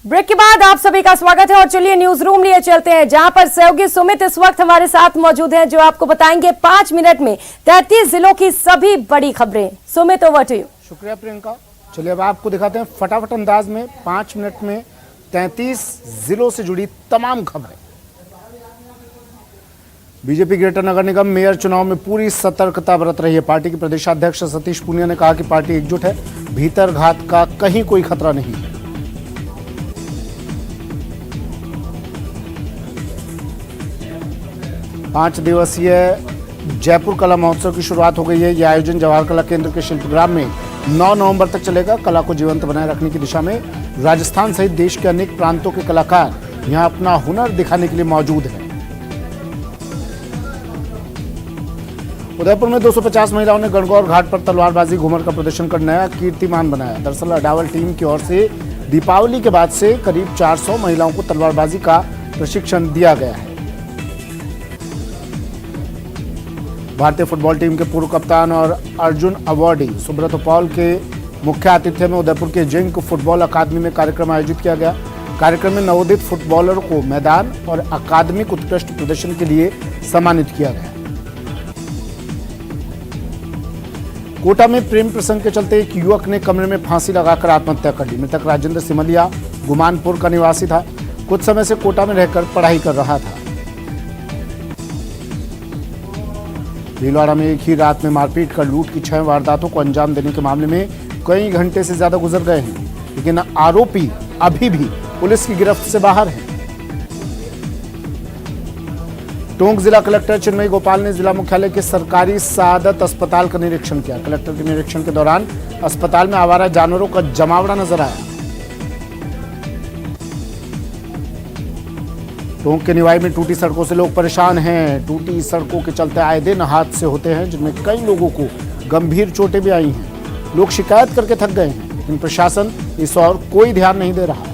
Break के बाद आप सभी का स्वागत है और चलिए न्यूज रूम लिए चलते हैं, जहां पर सहयोगी सुमित इस वक्त हमारे साथ मौजूद हैं, जो आपको बताएंगे 5 मिनट में 33 जिलों की सभी बड़ी खबरें। Sumit, over to you. शुक्रिया प्रियंका। चलिए अब आपको दिखाते हैं फटाफट अंदाज में 5 मिनट में 33 जिलों से जुड़ी तमाम खबरें। बीजेपी ग्रेटर नगर निगम मेयर चुनाव में पूरी सतर्कता बरत रही है। पार्टी के प्रदेशाध्यक्ष सतीश पूनिया ने कहा कि पार्टी एकजुट है, भीतर घात का कहीं कोई खतरा नहीं है। पांच दिवसीय जयपुर कला महोत्सव की शुरुआत हो गई है। यह आयोजन जवाहर कला केंद्र के शिल्पग्राम में 9 नवंबर तक चलेगा। कला को जीवंत बनाए रखने की दिशा में राजस्थान सहित देश के अनेक प्रांतों के कलाकार यहां अपना हुनर दिखाने के लिए मौजूद हैं। उदयपुर में 250 महिलाओं ने गणगौर घाट पर तलवारबाजी घूमर का प्रदर्शन कर नया कीर्तिमान बनाया। दरअसल अडावल टीम की ओर से दीपावली के बाद से करीब 400 महिलाओं को तलवारबाजी का प्रशिक्षण दिया गया है। भारतीय फुटबॉल टीम के पूर्व कप्तान और अर्जुन अवार्डी सुब्रत पॉल के मुख्य आतिथ्य में उदयपुर के जिंक फुटबॉल अकादमी में कार्यक्रम आयोजित किया गया। कार्यक्रम में नवोदित फुटबॉलरों को मैदान और अकादमिक उत्कृष्ट प्रदर्शन के लिए सम्मानित किया गया। कोटा में प्रेम प्रसंग के चलते एक युवक ने कमरे में फांसी लगाकर आत्महत्या कर ली। मृतक राजेंद्र सिमलिया गुमानपुर का निवासी था। कुछ समय से कोटा में रहकर पढ़ाई कर रहा था। भीलवाड़ा में एक ही रात में मारपीट कर लूट की 6 वारदातों को अंजाम देने के मामले में कई घंटे से ज्यादा गुजर गए हैं, लेकिन आरोपी अभी भी पुलिस की गिरफ्त से बाहर है। टोंक जिला कलेक्टर चिन्मयी गोपाल ने जिला मुख्यालय के सरकारी सादत अस्पताल का निरीक्षण किया। कलेक्टर के निरीक्षण के दौरान अस्पताल में आवारा जानवरों का जमावड़ा नजर आया। टोंक के निवाई में टूटी सड़कों से लोग परेशान हैं। टूटी सड़कों के चलते आए दिन हादसे होते हैं, जिनमें कई लोगों को गंभीर चोटें भी आई हैं। लोग शिकायत करके थक गए हैं, लेकिन प्रशासन इस ओर कोई ध्यान नहीं दे रहा।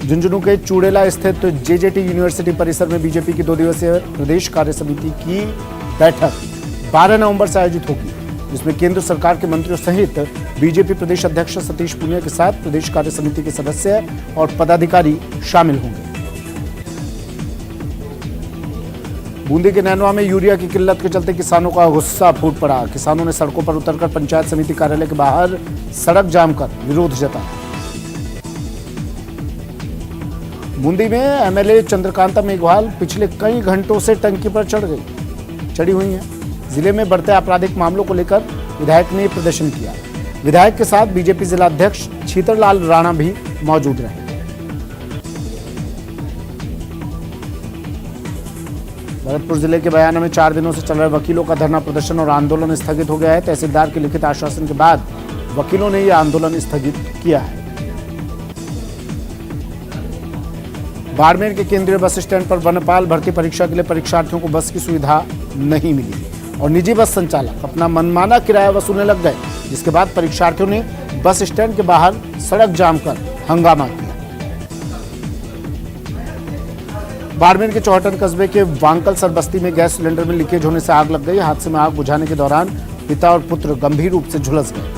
झुंझुनू के चूड़ेला स्थित जेजेटी यूनिवर्सिटी परिसर में बीजेपी की 2 दिवसीय प्रदेश कार्य समिति की बैठक 12 नवंबर से आयोजित होगी, जिसमें केंद्र सरकार के मंत्रियों सहित बीजेपी प्रदेश अध्यक्ष सतीश पूनिया के साथ प्रदेश कार्य समिति के सदस्य और पदाधिकारी शामिल होंगे। बूंदी के नैनवा में यूरिया की किल्लत के चलते किसानों का गुस्सा फूट पड़ा। किसानों ने सड़कों पर उतरकर पंचायत समिति कार्यालय के बाहर सड़क जाम कर विरोध जताया। बूंदी में एमएलए चंद्रकांता मेघवाल पिछले कई घंटों से टंकी पर चढ़ी हुई हैं। जिले में बढ़ते आपराधिक मामलों को लेकर विधायक ने प्रदर्शन किया। विधायक के साथ बीजेपी जिला अध्यक्ष छीतरलाल राणा भी मौजूद रहे। भरतपुर जिले के बयाना में 4 दिनों से चल रहे वकीलों का धरना प्रदर्शन और आंदोलन स्थगित हो गया है। तहसीलदार के लिखित आश्वासन के बाद वकीलों ने यह आंदोलन स्थगित किया है। बाड़मेर के केंद्रीय बस स्टैंड पर वनपाल भर्ती परीक्षा के लिए परीक्षार्थियों को बस की सुविधा नहीं मिली और निजी बस संचालक अपना मनमाना किराया वसूलने लग गए, जिसके बाद परीक्षार्थियों ने बस स्टैंड के बाहर सड़क जाम कर हंगामा किया। बाड़मेर के चौहटन कस्बे के वांकलसर बस्ती में गैस सिलेंडर में लीकेज होने से आग लग गई। हादसे में आग बुझाने के दौरान पिता और पुत्र गंभीर रूप से झुलस गए।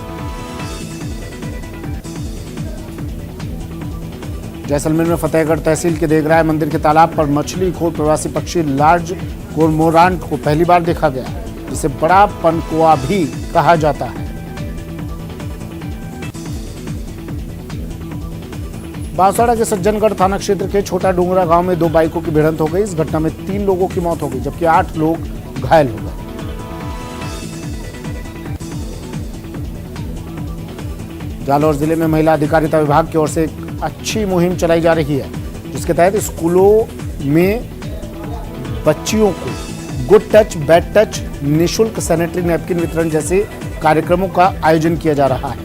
जैसलमेर में फतेहगढ़ तहसील के देगराय मंदिर के तालाब पर मछली खोर प्रवासी पक्षी लार्ज कोरमोरांट को पहली बार देखा गया, जिसे बड़ा पनकुआ भी कहा जाता है। बांसवाड़ा के सज्जनगढ़ थाना क्षेत्र के छोटा डूंगरा गांव में 2 बाइकों की भिड़ंत हो गई। इस घटना में 3 लोगों की मौत हो गई, जबकि 8 लोग घायल हो गए। जालौर जिले में महिला अधिकारिता विभाग की ओर से एक अच्छी मुहिम चलाई जा रही है, जिसके तहत स्कूलों में बच्चियों को गुड टच बैड टच निःशुल्क सैनिटरी नैपकिन वितरण जैसे कार्यक्रमों का आयोजन किया जा रहा है।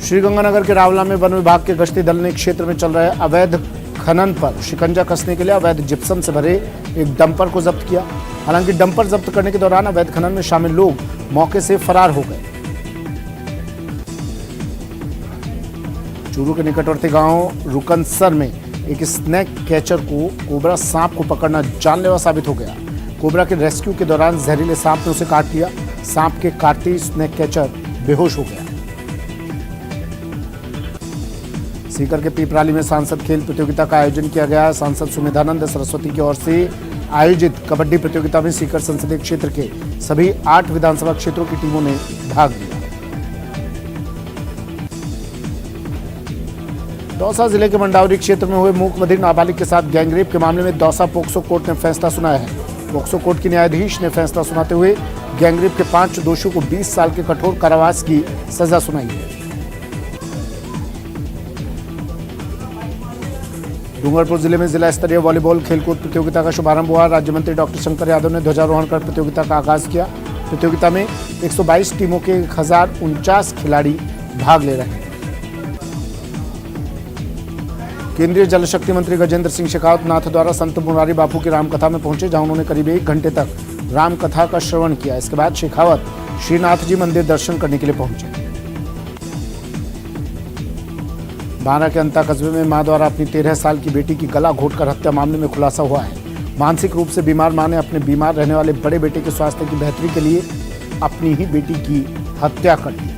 श्रीगंगानगर के रावला में वन विभाग के गश्ती दल ने क्षेत्र में चल रहे अवैध खनन पर शिकंजा कसने के लिए अवैध जिप्सम से भरे एक डंपर को जब्त किया। हालांकि डंपर जब्त करने के दौरान अवैध खनन में शामिल लोग मौके से फरार हो गए। चूरू के निकटवर्ती गांव रुकनसर में एक स्नैक कैचर को कोबरा सांप को पकड़ना जानलेवा साबित हो गया। कोबरा के रेस्क्यू के दौरान जहरीले सांप ने उसे काट लिया। सांप के काटते स्नैक कैचर बेहोश हो गया। सीकर के पीपराली में सांसद खेल प्रतियोगिता का आयोजन किया गया। सांसद सुमेधानंद सरस्वती की ओर से आयोजित कबड्डी प्रतियोगिता में सीकर संसदीय क्षेत्र के सभी 8 विधानसभा क्षेत्रों की टीमों ने भाग लिया। दौसा जिले के मंडावरी क्षेत्र में हुए मूक बधिर नाबालिग के साथ गैंगरेप के मामले में दौसा पोक्सो कोर्ट ने फैसला सुनाया है। पोक्सो कोर्ट के न्यायाधीश ने फैसला सुनाते हुए गैंगरेप के 5 दोषियों को 20 साल के कठोर कारावास की सजा सुनाई है। डूंगरपुर जिले में जिला स्तरीय वॉलीबॉल खेलकूद प्रतियोगिता का शुभारंभ हुआ। राज्य मंत्री डॉक्टर शंकर यादव ने ध्वजारोहण कर प्रतियोगिता का आगाज किया। प्रतियोगिता में 122 टीमों के 1049 खिलाड़ी भाग ले रहे हैं। केंद्रीय जल शक्ति मंत्री गजेंद्र सिंह शेखावत नाथ द्वारा संत मुरारी बापू की रामकथा में पहुंचे, जहां उन्होंने करीब 1 घंटे तक रामकथा का श्रवण किया। इसके बाद शेखावत श्रीनाथ जी मंदिर दर्शन करने के लिए पहुंचे। बारा के अंता कस्बे में मां द्वारा अपनी 13 साल की बेटी की गला घोटकर हत्या मामले में खुलासा हुआ है। मानसिक रूप से बीमार मां ने अपने बीमार रहने वाले बड़े बेटे के स्वास्थ्य की बेहतरी के लिए अपनी ही बेटी की हत्या कर दी।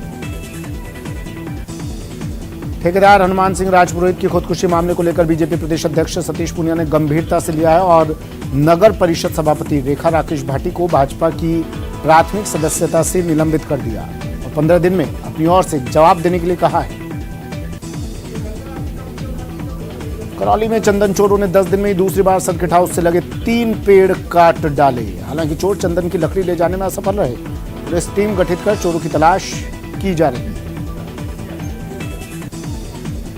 ठेकेदार हनुमान सिंह राजपुरोहित की खुदकुशी मामले को लेकर बीजेपी प्रदेश अध्यक्ष सतीश पूनिया ने गंभीरता से लिया है और नगर परिषद सभापति रेखा राकेश भाटी को भाजपा की प्राथमिक सदस्यता से निलंबित कर दिया और 15 दिन में अपनी ओर से जवाब देने के लिए कहा है। करौली में चंदन चोरों ने 10 दिन में ही दूसरी बार सर्किट हाउस से लगे 3 पेड़ काट डाले। हालांकि चोर चंदन की लकड़ी ले जाने में असफल रहे। पुलिस टीम गठित कर चोरों की तलाश की जा रही है।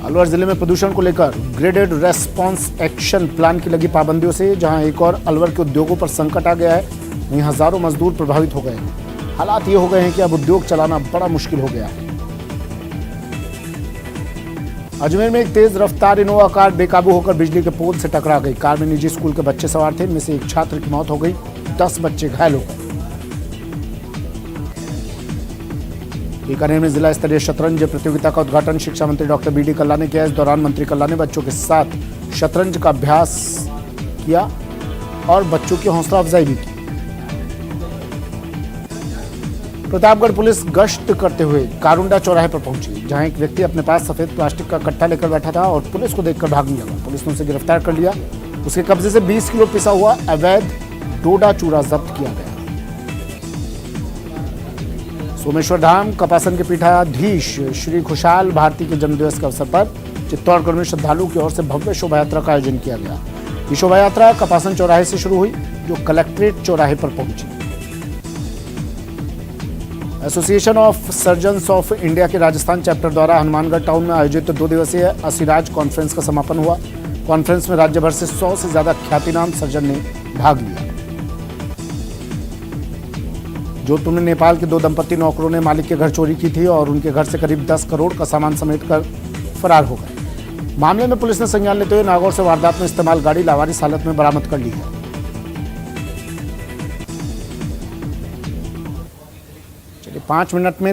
अलवर जिले में प्रदूषण को लेकर ग्रेडेड रेस्पॉन्स एक्शन प्लान की लगी पाबंदियों से जहां एक और अलवर के उद्योगों पर संकट आ गया है, वहीं हजारों मजदूर प्रभावित हो गए हैं। हालात ये हो गए हैं कि अब उद्योग चलाना बड़ा मुश्किल हो गया है। अजमेर में एक तेज रफ्तार इनोवा कार बेकाबू होकर बिजली के पोल से टकरा गई। कार में निजी स्कूल के बच्चे सवार थे, इनमें से एक छात्र की मौत हो गई, 10 बच्चे घायल हो गए। बीकानेर में जिला स्तरीय शतरंज प्रतियोगिता का उद्घाटन शिक्षा मंत्री डॉक्टर बी डी कल्ला ने किया। इस दौरान मंत्री कल्ला ने बच्चों के साथ शतरंज का अभ्यास किया और बच्चों की हौसला अफजाई भी की। प्रतापगढ़ पुलिस गश्त करते हुए कारुंडा चौराहे पर पहुंची, जहां एक व्यक्ति अपने पास सफेद प्लास्टिक का कट्टा लेकर बैठा था और पुलिस को देखकर भागने लगा। पुलिस ने उसे गिरफ्तार कर लिया। उसके कब्जे से 20 किलो पिसा हुआ अवैध डोडा चूरा जब्त किया गया। सोमेश्वर धाम कपासन के पीठाधीश श्री खुशहाल भारती के जन्मदिवस के अवसर पर चित्तौड़गढ़ में श्रद्धालुओं की ओर से भव्य शोभा यात्रा का आयोजन किया गया। ये शोभा यात्रा कपासन चौराहे से शुरू हुई, जो कलेक्ट्रेट चौराहे पर पहुंची। Association of surgeons of India के राजस्थान चैप्टर द्वारा हनुमानगढ़ टाउन में आयोजित 2 दिवसीय असिराज कॉन्फ्रेंस का समापन हुआ। कॉन्फ्रेंस में राज्य भर से 100 से ज्यादा ख्यातिनाम सर्जन ने भाग लिया। जोधपुर में नेपाल के 2 दंपत्ति नौकरों ने मालिक के घर चोरी की थी और उनके घर से करीब 10 करोड़ का सामान समेट कर फरार हो गए। मामले में पुलिस ने संज्ञान लेते हुए नागौर से वारदात में इस्तेमाल गाड़ी लावारिस हालत में बरामद कर ली है। चलिए 5 मिनट में